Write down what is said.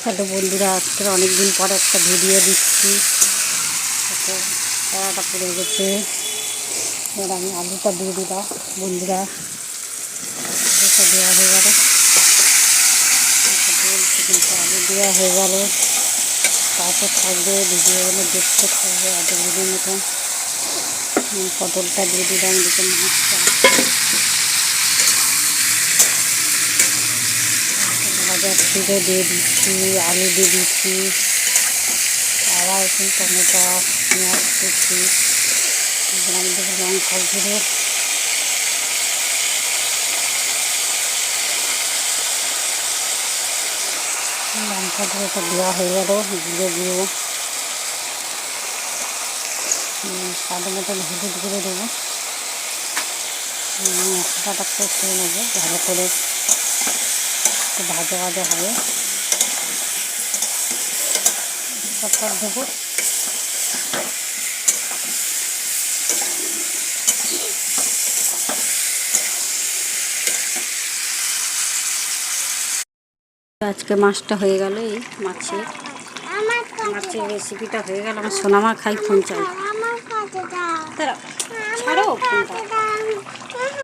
Hello বন্ধুরা, আজকে অনেকদিন পর একটা ভিডিও দিচ্ছি। কড়াটা পড়ে গেছে, এবার আমি আলুটা দিয়ে দিলাম। বন্ধুরা, আলুটা দেওয়া হয়ে গেল, কিন্তু আলু দেওয়া হয়ে গেল। তারপর থাকবে ভিডিওগুলো দেখতে থাকবে আধ মিনিটের মতন। পটলটা দিয়ে দিলাম, এদিকে মাছটা ভাজা ছিঁড়ে দিয়ে দিচ্ছি, আলু দিয়ে দিচ্ছি, আবার এখন টমেটো পেঁয়াজ কুচি, আমি দেবো লঙ্কা গুঁড়ো, লঙ্কা গুঁড়োটা দেওয়া হয়ে গেল, জিরে গুঁড়ো, স্বাদ মতন হলুদ গুঁড়ো দেবো। মশলাটা কষিয়ে নেবো ভালো করে, একটু ভাজা ভাজা হবে, তারপর দেবো আজকে মাছটা হয়ে গেল। এই মাছের রেসিপিটা হয়ে গেল। আমার সোনামা খাই ফোন চাই, ছাড়ো ফোনটা।